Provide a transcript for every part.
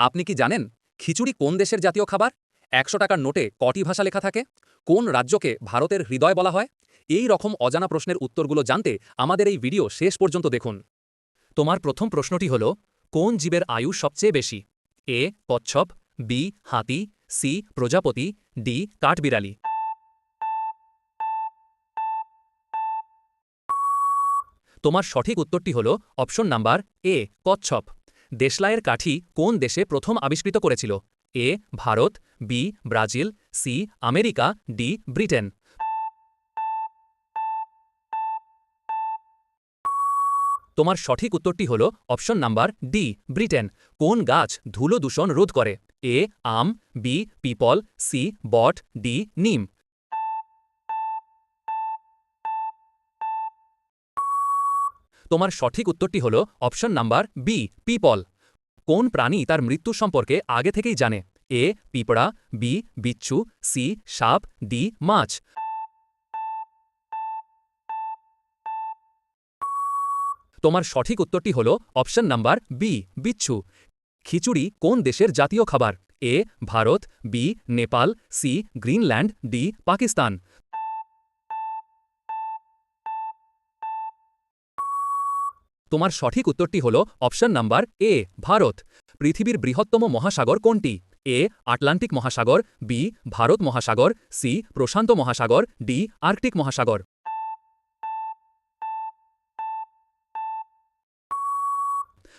আপনি কি জানেন খিচুড়ি কোন দেশের জাতীয় খাবার? ১০০ টাকার নোটে কটি ভাষা লেখা থাকে? কোন রাজ্যকে ভারতের হৃদয় বলা হয়? এই রকম অজানা প্রশ্নের উত্তরগুলো জানতে আমাদের এই ভিডিও শেষ পর্যন্ত দেখুন। তোমার প্রথম প্রশ্নটি হল, কোন জীবের আয়ু সবচেয়ে বেশি? এ কচ্ছপ, বি হাতি, সি প্রজাপতি, ডি কাঠবিড়ালি। তোমার সঠিক উত্তরটি হল অপশন নাম্বার এ কচ্ছপ। দেশলাইয়ের কাঠি কোন দেশে প্রথম আবিষ্কৃত করেছিল? A Bharat, B Brazil, C America, D Britain. তোমার সঠিক উত্তরটি হল অপশন নাম্বার ডি ব্রিটেন। কোন গাছ ধুলো দূষণ রোধ করে? এ আম, বি পিপল, সি বট, ডি নিম। তোমার সঠিক উত্তরটি হল অপশন নাম্বার বি পিপল। কোন প্রাণী তার মৃত্যু সম্পর্কে আগে থেকেই জানে? এ পিঁপড়া, বি বিচ্ছু, সি সাপ, ডি মাছ। তোমার সঠিক উত্তরটি হল অপশন নাম্বার বি বিচ্ছু। খিচুড়ি কোন দেশের জাতীয় খাবার? A Bharat, B Nepal, C Greenland, D Pakistan. তোমার সঠিক উত্তরটি হল অপশন নাম্বার এ ভারত। পৃথিবীর বৃহত্তম মহাসাগর কোনটি? এ আটলান্টিক মহাসাগর, বি ভারত মহাসাগর, সি প্রশান্ত মহাসাগর, ডি আর্কটিক মহাসাগর।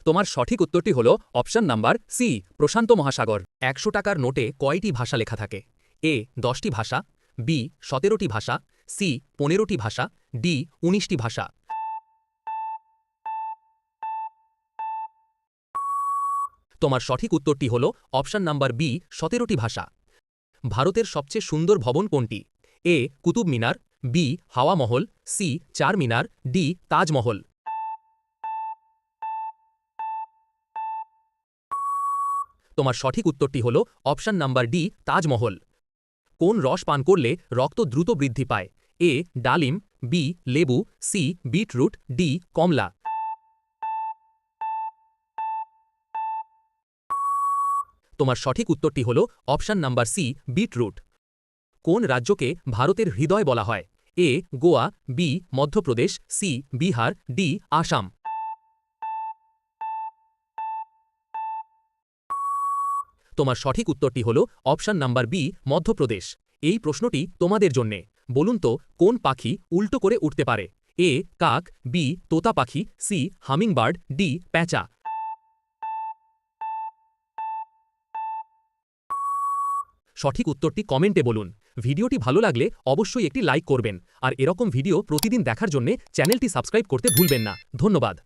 তোমার সঠিক উত্তরটি হল অপশন নাম্বার সি প্রশান্ত মহাসাগর। ১০০ টাকার নোটে কয়টি ভাষা লেখা থাকে? এ ১০টি ভাষা, বি ১৭টি ভাষা, সি ১৫টি ভাষা, ডি ১৯টি ভাষা। তোমার সঠিক উত্তরটি হল অপশন নাম্বার বি ১৭টি ভাষা। ভারতের সবচেয়ে সুন্দর ভবন কোনটি? এ কুতুব মিনার, বি হাওয়া মহল, সি চার মিনার, ডি তাজমহল। তোমার সঠিক উত্তরটি হল অপশন নাম্বার ডি তাজমহল। কোন রস পান করলে রক্ত দ্রুত বৃদ্ধি পায়? এ ডালিম, বি লেবু, সি বিটরুট, ডি কমলা। তোমার সঠিক উত্তরটি হল অপশন নাম্বার সি বিটরুট। কোন রাজ্যকে ভারতের হৃদয় বলা হয়? A Goa, B Madhya Pradesh, C Bihar, D Assam. তোমার সঠিক উত্তরটি হল অপশন নাম্বার বি মধ্যপ্রদেশ। এই প্রশ্নটি তোমাদের জন্যে। বলুন তো, কোন পাখি উল্টো করে উঠতে পারে? এ কাক, বি তোতা পাখি, সি হামিংবার্ড, ডি প্যাঁচা। সঠিক উত্তরটি কমেন্টে বলুন। ভিডিওটি ভালো লাগলে অবশ্যই একটি লাইক করবেন, আর এরকম ভিডিও প্রতিদিন দেখার জন্য চ্যানেলটি সাবস্ক্রাইব করতে ভুলবেন না। ধন্যবাদ।